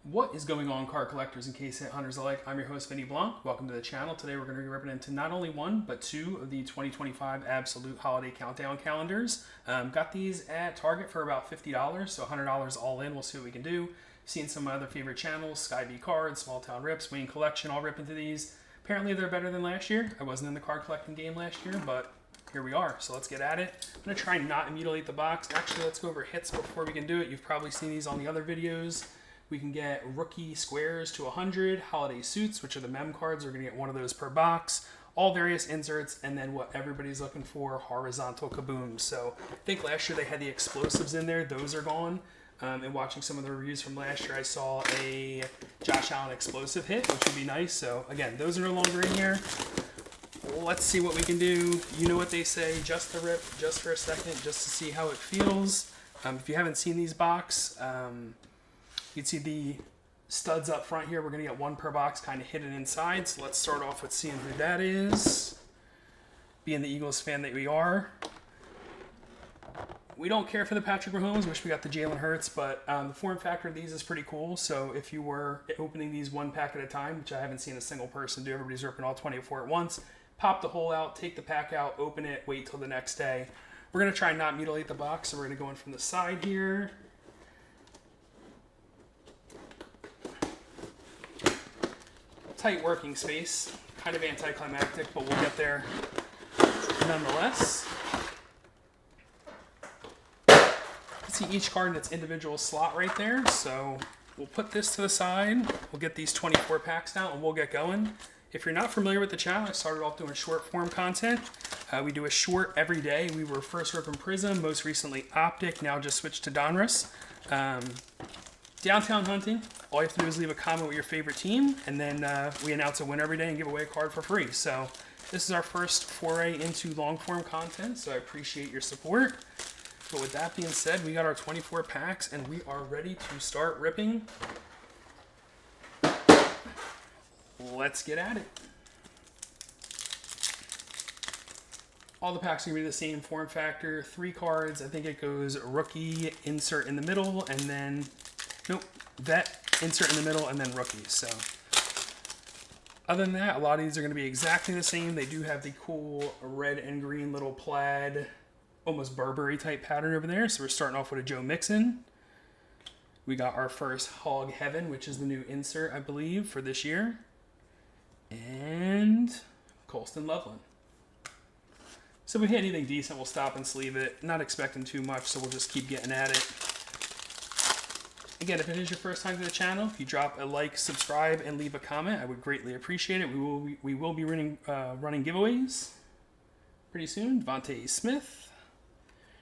What is going on, card collectors and case hit hunters alike? I'm your host, Vinny Blanc. Welcome to the channel. Today we're going to be ripping into not only one, but two of the 2025 Absolute Holiday Countdown calendars. Got these at Target for about $50, so $100 all in. We'll see what we can do. Seen some of my other favorite channels, Sky B Cards, Small Town Rips, Wayne Collection, all rip into these. Apparently they're better than last year. I wasn't in the card collecting game last year, but here we are, so let's get at it. I'm going to try not to mutilate the box. Actually, let's go over hits before we can do it. You've probably seen these on the other videos. We can get rookie squares to 100, holiday suits, which are the mem cards. We're going to get one of those per box, all various inserts, and then what everybody's looking for, horizontal kabooms. So I think last year they had the explosives in there. Those are gone. And watching some of the reviews from last year, I saw a Josh Allen explosive hit, which would be nice. So again, those are no longer in here. Let's see what we can do. You know what they say, just to rip, just for a second, just to see how it feels. If you haven't seen these box, you can see the studs up front here. We're going to get one per box kind of hidden inside. So let's start off with seeing who that is. Being the Eagles fan that we are. We don't care for the Patrick Mahomes. Wish we got the Jalen Hurts, but the form factor of these is pretty cool. So if you were opening these one pack at a time, which I haven't seen a single person do, everybody's ripping all 24 at once, pop the hole out, take the pack out, open it, wait till the next day. We're going to try and not mutilate the box, so we're going to go in from the side here. Tight working space, kind of anticlimactic, but we'll get there nonetheless. See each card in its individual slot right there, so we'll put this to the side. We'll get these 24 packs out and we'll get going. If you're not familiar with the channel, I started off doing short form content. We do a short every day. We were first ripping Prism, most recently Optic, now just switched to Donruss. Downtown hunting, all you have to do is leave a comment with your favorite team, and then we announce a winner every day and give away a card for free. So this is our first foray into long form content, so I appreciate your support. But with that being said, we got our 24 packs and we are ready to start ripping. Let's get at it. All the packs are going to be the same form factor. 3 cards. I think it goes rookie, insert in the middle, and then, nope, vet, insert in the middle, and then rookie. So other than that, a lot of these are going to be exactly the same. They do have the cool red and green little plaid, almost Burberry type pattern over there. So we're starting off with a Joe Mixon. We got our first Hog Heaven, which is the new insert, I believe, for this year. And Colston Loveland. So if we hit anything decent, we'll stop and sleeve it. Not expecting too much, so we'll just keep getting at it. Again, if it is your first time to the channel, if you drop a like, subscribe, and leave a comment, I would greatly appreciate it. We will be running giveaways pretty soon. Devontae Smith.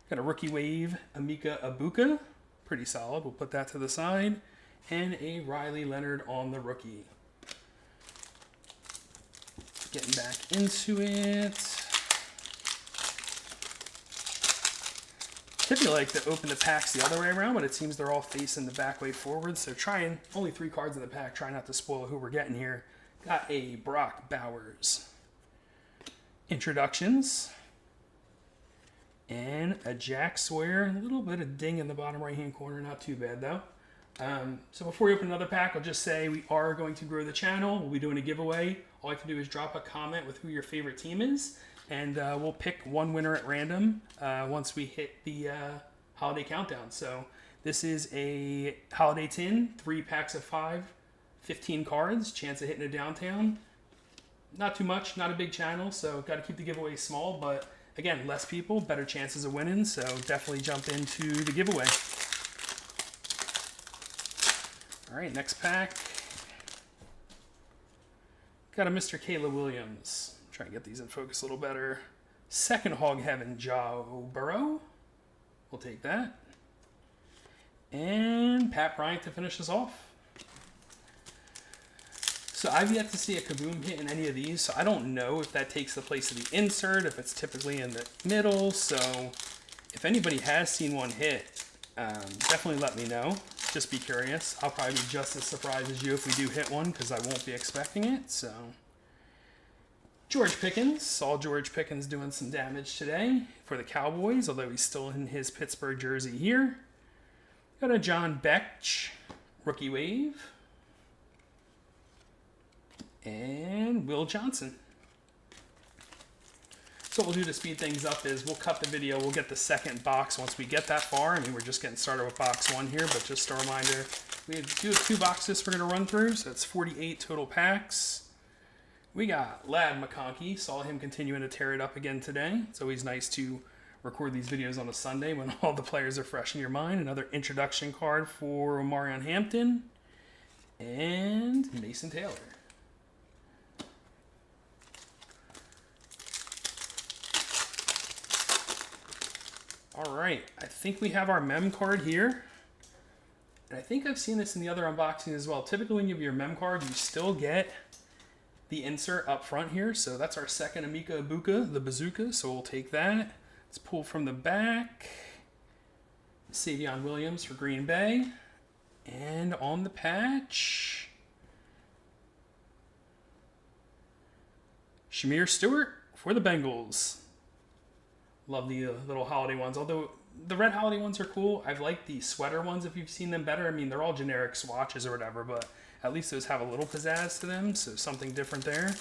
Got a rookie wave, Emeka Egbuka. Pretty solid. We'll put that to the side. And a Riley Leonard on the rookie. Getting back into it. Typically like to open the packs the other way around, but it seems they're all facing the back way forward. So trying, only 3 cards in the pack, try not to spoil who we're getting here. Got a Brock Bowers. Introductions. And a Jack Sawyer, a little bit of ding in the bottom right-hand corner, not too bad though. So before we open another pack, I'll just say we are going to grow the channel. We'll be doing a giveaway. All you have to do is drop a comment with who your favorite team is, and we'll pick one winner at random once we hit the holiday countdown. So this is a holiday tin, 3 packs of 5, 15 cards, chance of hitting a downtown. Not too much, not a big channel, so got to keep the giveaway small, but again, less people, better chances of winning, so definitely jump into the giveaway. All right, next pack. Got a Mr. Caleb Williams. Try and get these in focus a little better. Second Hog Heaven, Joe Burrow. We'll take that. And Pat Bryant to finish us off. So I've yet to see a Kaboom hit in any of these, so I don't know if that takes the place of the insert, if it's typically in the middle. So if anybody has seen one hit, definitely let me know. Just be curious. I'll probably be just as surprised as you if we do hit one, because I won't be expecting it. So George Pickens. Saw George Pickens doing some damage today for the Cowboys, although he's still in his Pittsburgh jersey here. Got a John Beck Rookie Wave. And Will Johnson. So what we'll do to speed things up is we'll cut the video. We'll get the second box once we get that far. I mean, we're just getting started with box 1 here, but just a reminder, we have 2 boxes we're going to run through. So it's 48 total packs. We got Ladd McConkey. Saw him continuing to tear it up again today. It's always nice to record these videos on a Sunday when all the players are fresh in your mind. Another introduction card for Marion Hampton. And Mason Taylor. All right, I think we have our mem card here. And I think I've seen this in the other unboxing as well. Typically when you have your mem card, you still get the insert up front here. So that's our second Emeka Egbuka, the bazooka. So we'll take that. Let's pull from the back. Savion Williams for Green Bay. And on the patch, Shamir Stewart for the Bengals. Love the little holiday ones, although the red holiday ones are cool. I've liked the sweater ones if you've seen them better. I mean, they're all generic swatches or whatever, but at least those have a little pizzazz to them, so something different there.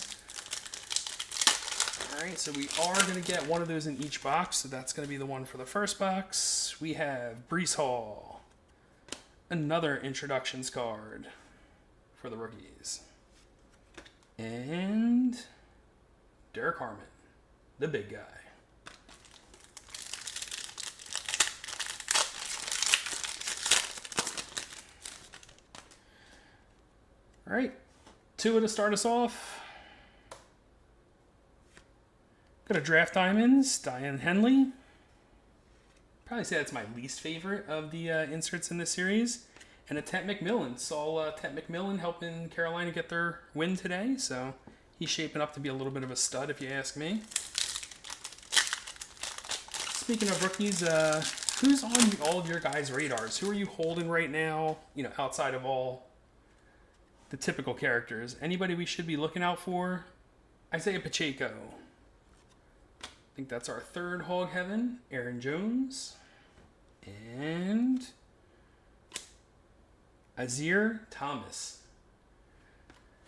All right, so we are going to get one of those in each box, so that's going to be the one for the first box. We have Breece Hall, another introductions card for the rookies, and Derek Harmon, the big guy. All right, 2 to start us off. Got a Draft Diamonds, Diane Henley. Probably say that's my least favorite of the inserts in this series. And a Tent McMillan. Saw Tent McMillan helping Carolina get their win today, so he's shaping up to be a little bit of a stud if you ask me. Speaking of rookies, who's on all of your guys' radars? Who are you holding right now, you know, outside of all the typical characters? Anybody we should be looking out for? Isaiah Pacheco. I think that's our third Hog Heaven. Aaron Jones. And Azir Thomas.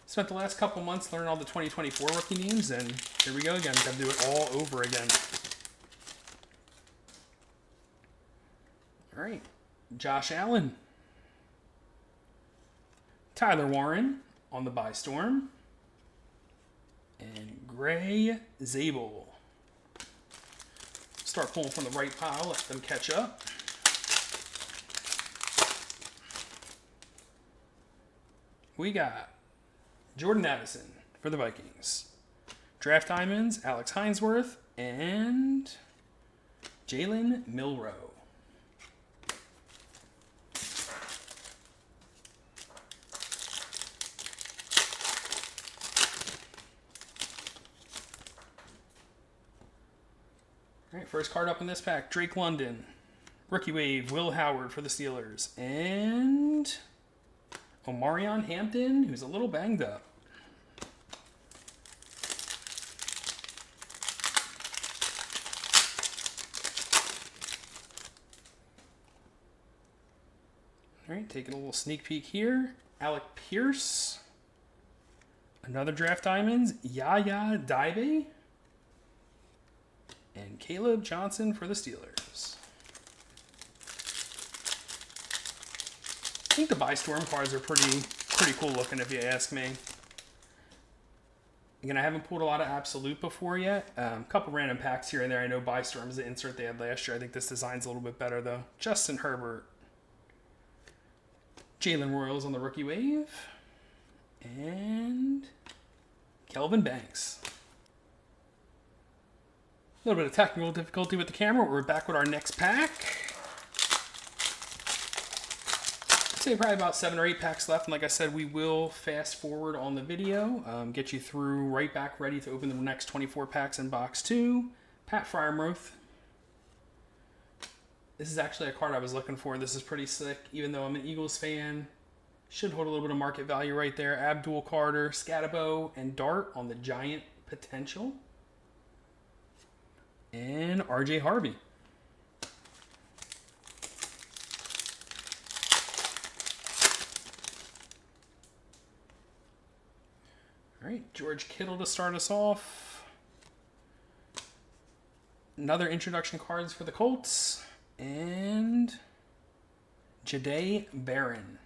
Spent the last couple months learning all the 2024 rookie names, and here we go again. Got to do it all over again. All right. Josh Allen. Tyler Warren on the buy storm. And Gray Zabel. Start pulling from the right pile, let them catch up. We got Jordan Addison for the Vikings. Draft Diamonds, Alex Hinesworth, and Jalen Milroe. All right, first card up in this pack, Drake London. Rookie Wave, Will Howard for the Steelers. And Omarion Hampton, who's a little banged up. All right, taking a little sneak peek here. Alec Pierce. Another Draft Diamonds, Yaya Daibe. And Caleb Johnson for the Steelers. I think the buy storm cards are pretty cool looking if you ask me. Again, I haven't pulled a lot of Absolute before yet. A couple random packs here and there. I know buy storm is the insert they had last year. I think this design's a little bit better though. Justin Herbert. Jalen Royals on the Rookie Wave. And Kelvin Banks. A little bit of technical difficulty with the camera. We're back with our next pack. I'd say probably about 7 or 8 packs left. And like I said, we will fast forward on the video. Get you through right back ready to open the next 24 packs in box 2. Pat Freiermuth. This is actually a card I was looking for. This is pretty sick. Even though I'm an Eagles fan, should hold a little bit of market value right there. Abdul Carter, Scatabo, and Dart on the Giant potential. And RJ Harvey. All right, George Kittle to start us off. Another introduction cards for the Colts. And Jahdae Barron.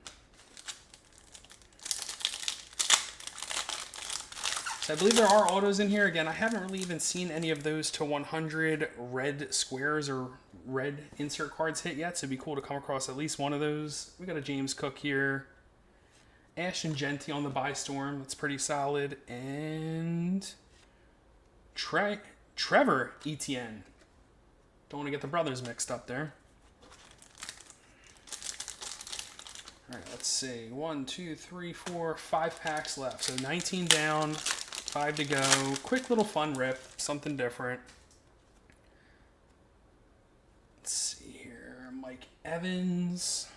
So I believe there are autos in here. Again, I haven't really even seen any of those to 100 red squares or red insert cards hit yet, so it'd be cool to come across at least one of those. We got a James Cook here. Ashton Genty on the buy storm. That's pretty solid. And Trevor Etienne. Don't want to get the brothers mixed up there. All right, let's see. 1, 2, 3, 4, 5 packs left. So 19 down, 5 to go. Quick little fun rip, something different. Let's see here. Mike Evans.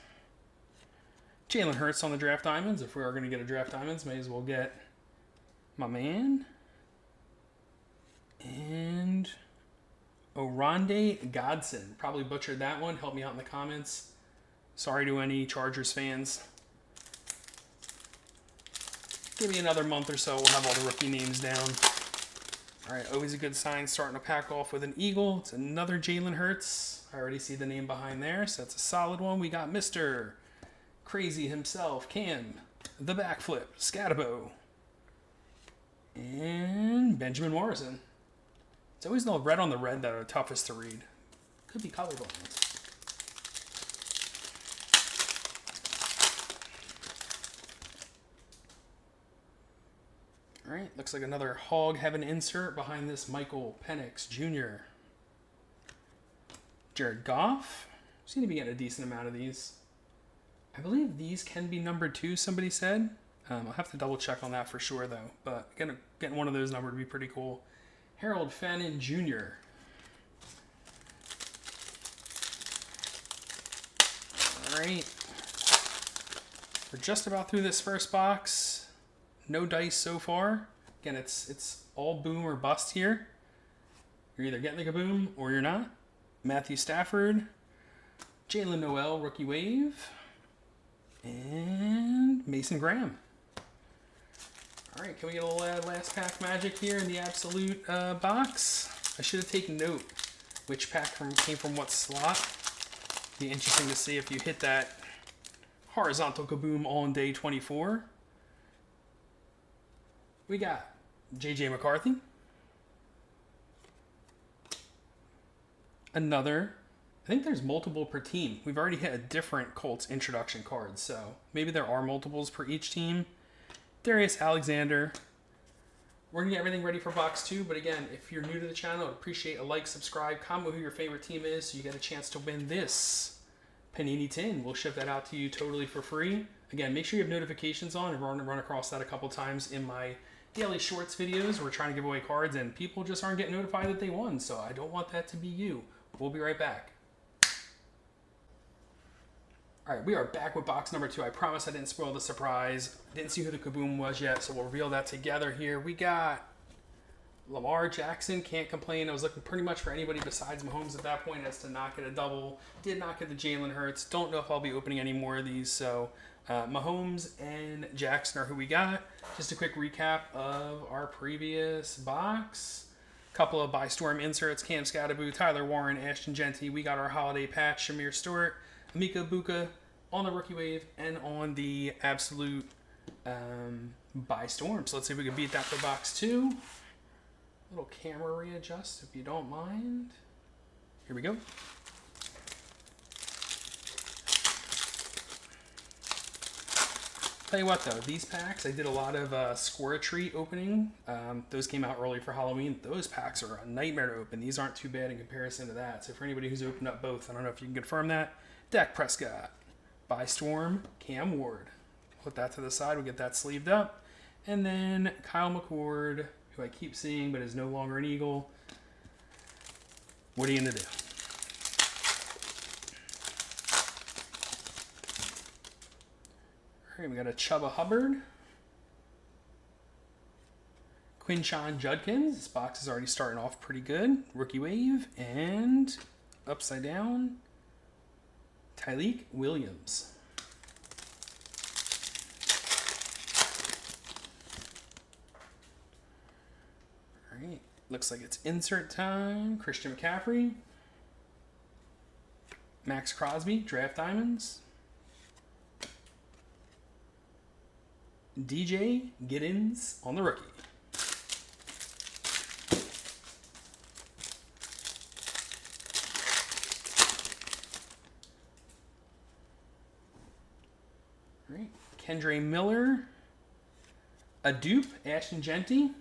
Jalen Hurts on the draft diamonds. If we are going to get a draft diamonds, may as well get my man. And Oronde Godson. Probably butchered that one. Help me out in the comments. Sorry to any Chargers fans. Give me another month or so. We'll have all the rookie names down. All right, always a good sign starting to pack off with an Eagle. It's another Jalen Hurts. I already see the name behind there, so that's a solid one. We got Mr. Crazy himself, Cam, the backflip, Scatabo, and Benjamin Morrison. It's always the red on the red that are toughest to read. Could be colorblind. All right, looks like another Hog Heaven insert behind this Michael Penix Jr. Jared Goff. Seem to be getting a decent amount of these. I believe these can be numbered too, somebody said. I'll have to double check on that for sure, though. But getting one of those numbered would be pretty cool. Harold Fannin Jr. All right. We're just about through this first box. No dice so far. Again, it's all boom or bust here. You're either getting the kaboom or you're not. Matthew Stafford. Jalen Noel, rookie wave. And Mason Graham. All right, can we get a little last pack magic here in the absolute box? I should have taken note which pack came from what slot. Be interesting to see if you hit that horizontal kaboom on day 24. We got J.J. McCarthy. Another. I think there's multiple per team. We've already hit a different Colts introduction card, so maybe there are multiples per each team. Darius Alexander. We're going to get everything ready for box 2, but again, if you're new to the channel, I'd appreciate a like, subscribe, comment who your favorite team is so you get a chance to win this Panini tin. We'll ship that out to you totally for free. Again, make sure you have notifications on. I've run across that a couple times in my daily shorts videos. We're trying to give away cards, and people just aren't getting notified that they won, so I don't want that to be you. We'll be right back. All right, we are back with box number 2. I promise I didn't spoil the surprise. Didn't see who the kaboom was yet, so we'll reveal that together here. We got Lamar Jackson. Can't complain. I was looking pretty much for anybody besides Mahomes at that point as to not get a double. Did not get the Jalen Hurts. Don't know if I'll be opening any more of these. So Mahomes and Jackson are who we got. Just a quick recap of our previous box. Couple of by storm inserts. Cam Scattaboo, Tyler Warren, Ashton Genty. We got our holiday patch. Shamir Stewart, Amika Buka on the rookie wave and on the absolute by storm. So let's see if we can beat that for box 2. Little camera readjust if you don't mind. Here we go. Tell you what though, these packs, I did a lot of Square Treat opening. Those came out early for Halloween. Those packs are a nightmare to open. These aren't too bad in comparison to that. So for anybody who's opened up both, I don't know if you can confirm that. Dak Prescott, by Storm, Cam Ward. Put that to the side, we'll get that sleeved up. And then Kyle McCord, who I keep seeing but is no longer an Eagle. What are you going to do? All right, we got a Chubba Hubbard. Quinshon Judkins. This box is already starting off pretty good. Rookie wave. And upside down, Tyleek Williams. Looks like it's insert time. Christian McCaffrey. Max Crosby, Draft Diamonds. DJ Giddens on the rookie. All right. Kendre Miller. A dupe, Ashton Genty.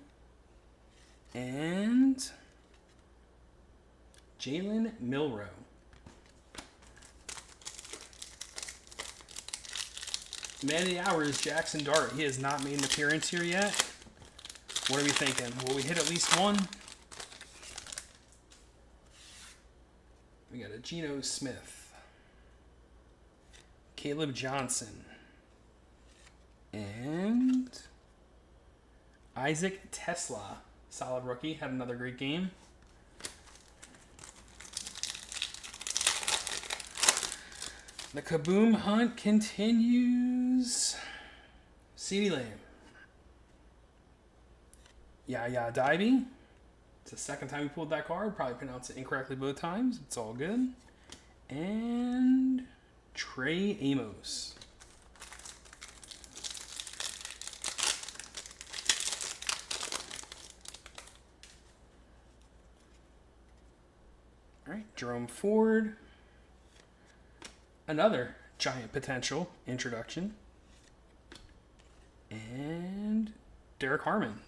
And Jalen Milroe. Man of the hour is Jackson Dart. He has not made an appearance here yet. What are we thinking? Will we hit at least one? We got a Geno Smith. Caleb Johnson. And Isaac Tesla. Solid rookie. Had another great game. The Kaboom hunt continues. CeeDee Lamb. Yaya Dibey. It's the second time we pulled that card. Probably pronounced it incorrectly both times. It's all good. And Trey Amos. All right, Jerome Ford. Another giant potential introduction. And Derek Harmon.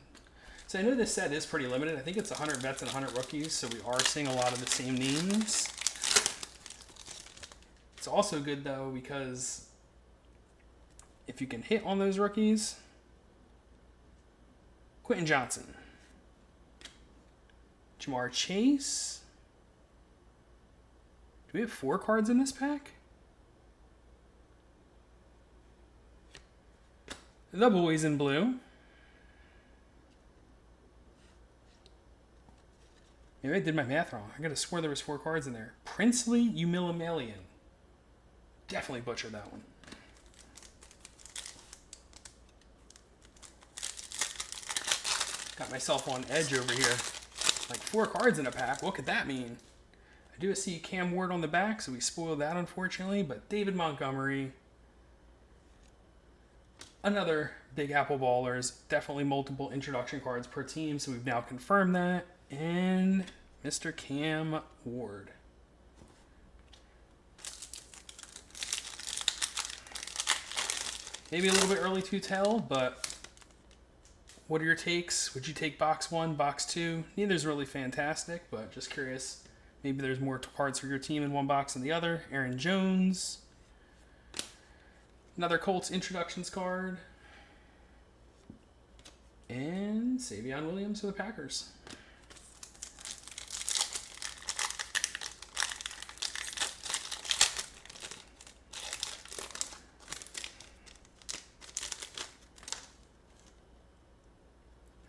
So I know this set is pretty limited. I think it's 100 vets and 100 rookies, so we are seeing a lot of the same names. It's also good, though, because if you can hit on those rookies, Quentin Johnson, Jamar Chase. Do we have 4 cards in this pack? The boys in blue. Maybe I did my math wrong. I could have swore there was 4 cards in there. Princely Umiliamalian. Definitely butchered that one. Got myself on edge over here. Like 4 cards in a pack. What could that mean? I do see Cam Ward on the back, so we spoiled that unfortunately. But David Montgomery. Another Big Apple Ballers. Definitely multiple introduction cards per team, so we've now confirmed that. And Mr. Cam Ward. Maybe a little bit early to tell, but what are your takes? Would you take box 1, box 2? Neither's really fantastic, but just curious. Maybe there's more parts for your team in one box than the other. Aaron Jones. Another Colts introductions card. And Savion Williams for the Packers.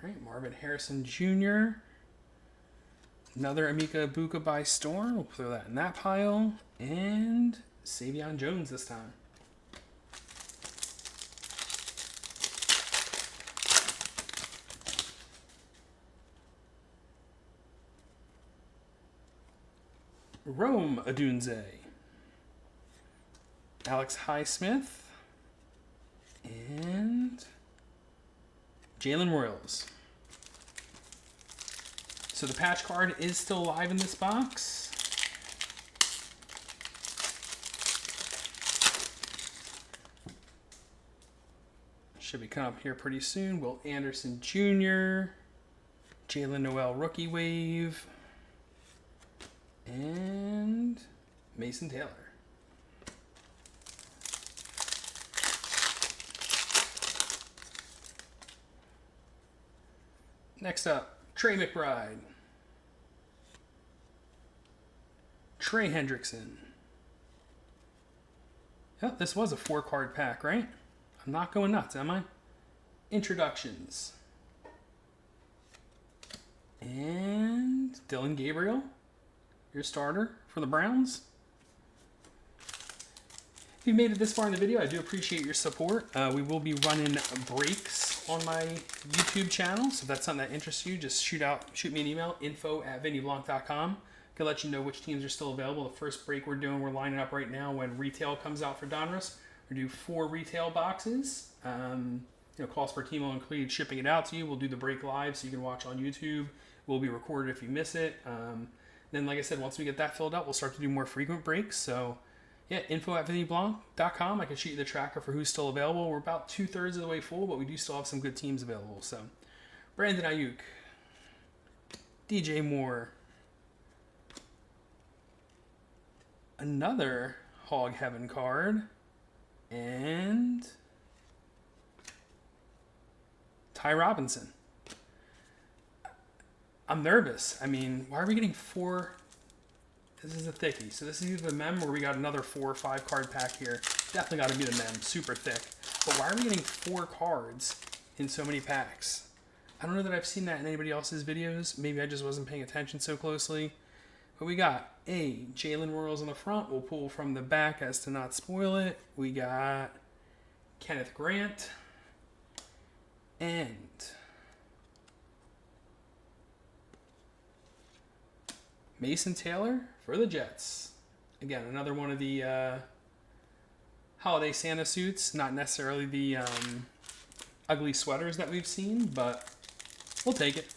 All right, Marvin Harrison Jr. Another Emeka Ibuka by Storm. We'll throw that in that pile. And Savion Jones this time. Rome Odunze. Alex Highsmith. And Jalen Royals. So the patch card is still live in this box. Should be coming up here pretty soon. Will Anderson Jr. Jalen Noel Rookie Wave. And Mason Taylor. Next up, Trey McBride. Trey Hendrickson. Yep, this was a 4-card pack, right? I'm not going nuts, am I? Introductions. And Dylan Gabriel, your starter for the Browns. If you've made it this far in the video, I do appreciate your support. We will be running breaks on my YouTube channel, so if that's something that interests you, just shoot me an email, info@vinnyblanc.com. I can let you know which teams are still available. The first break we're lining up right now when retail comes out for Donruss. We do 4 retail boxes. Cost per team will include shipping it out to you. We'll do the break live so you can watch on YouTube. Will be recorded if you miss it. Then, like I said, once we get that filled up, we'll start to do more frequent breaks. So, yeah, info@vinnyblanc.com. I can shoot you the tracker for who's still available. We're about 2/3 of the way full, but we do still have some good teams available. So, Brandon Ayuk, DJ Moore, another Hog Heaven card, and Ty Robinson. I'm nervous. I mean, why are we getting 4? This is a thickie. So this is either the mem or we got another 4 or 5 card pack here. Definitely got to be the mem. Super thick. But why are we getting 4 cards in so many packs? I don't know that I've seen that in anybody else's videos. Maybe I just wasn't paying attention so closely. But we got Jalen Royals on the front. We'll pull from the back as to not spoil it. We got Kenneth Grant. And Mason Taylor for the Jets. Again, another one of the holiday Santa suits. Not necessarily the ugly sweaters that we've seen, but we'll take it.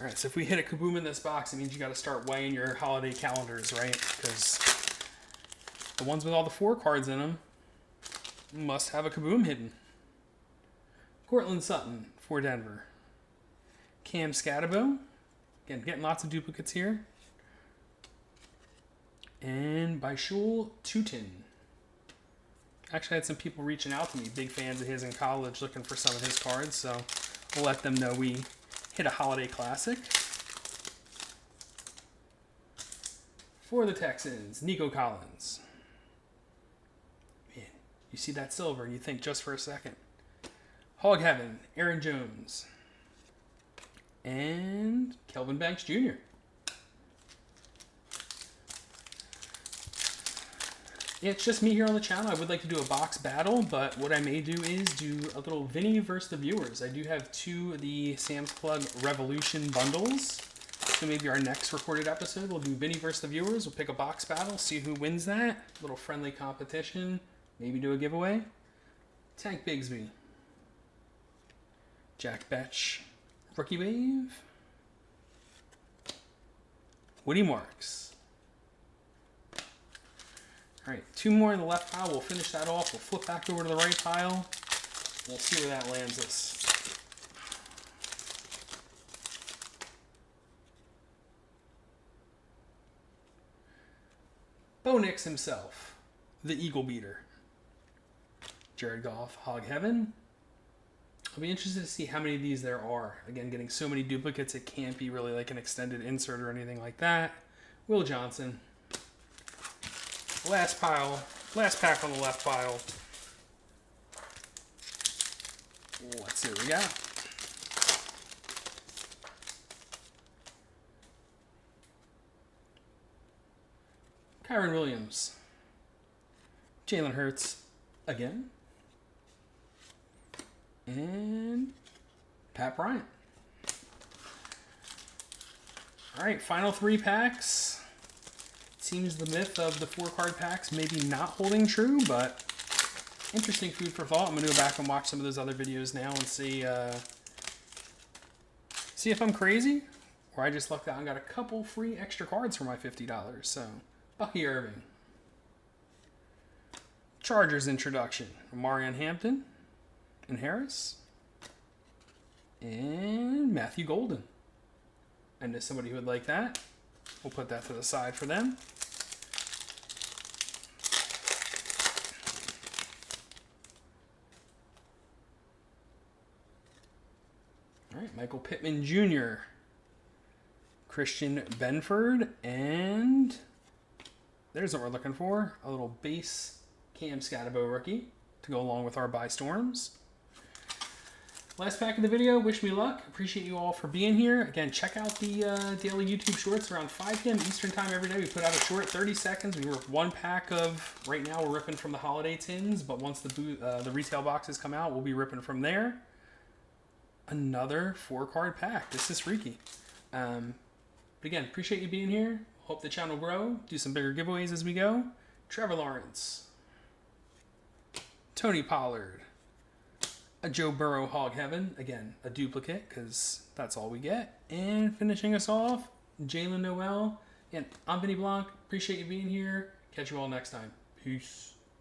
All right, so if we hit a kaboom in this box, it means you got to start weighing your holiday calendars, right? Because the ones with all the 4 cards in them must have a kaboom hidden. Cortland Sutton for Denver. Cam Scatabo. Again, getting lots of duplicates here. And Baishul Tutin. Actually, I had some people reaching out to me, big fans of his in college, looking for some of his cards. So we'll let them know we hit a holiday classic. For the Texans, Nico Collins. Man, you see that silver and you think just for a second. Hog Heaven, Aaron Jones, and Kelvin Banks Jr. Yeah, it's just me here on the channel. I would like to do a box battle, but what I may do is do a little Vinny versus the viewers. I do have 2 of the Sam's Club Revolution bundles. So maybe our next recorded episode, we'll do Vinny versus the viewers. We'll pick a box battle, see who wins that. A little friendly competition. Maybe do a giveaway. Tank Bigsby. Jack Betch, Rookie Wave. Woody Marks. All right, 2 more in the left pile. We'll finish that off. We'll flip back over to the right pile. We'll see where that lands us. Bo Nix himself, the Eagle Beater. Jared Goff, Hog Heaven. I'll be interested to see how many of these there are. Again, getting so many duplicates, it can't be really like an extended insert or anything like that. Will Johnson. Last pack on the left pile. Let's see what we got. Kyron Williams. Jalen Hurts again. And Pat Bryant. All right, final 3 packs. Seems the myth of the 4 card packs maybe not holding true, but interesting food for thought. I'm gonna go back and watch some of those other videos now and see if I'm crazy or I just lucked out and got a couple free extra cards for my $50. So, Bucky Irving. Chargers introduction. Marion Hampton and Harris. And Matthew Golden. I know somebody who would like that. We'll put that to the side for them. All right, Michael Pittman Jr., Christian Benford, and there's what we're looking for. A little base Cam Scatabo rookie to go along with our Buy Storms. Last pack of the video. Wish me luck. Appreciate you all for being here. Again, check out the daily YouTube shorts around 5 p.m. Eastern time every day. We put out a short 30 seconds. We rip one pack of, right now we're ripping from the holiday tins, but once the retail boxes come out, we'll be ripping from there. Another 4-card pack. This is freaky. But again, appreciate you being here. Hope the channel grow. Do some bigger giveaways as we go. Trevor Lawrence. Tony Pollard. A Joe Burrow Hog Heaven. Again, a duplicate because that's all we get. And finishing us off, Jalen Noel. And I'm Vinny Blanc. Appreciate you being here. Catch you all next time. Peace.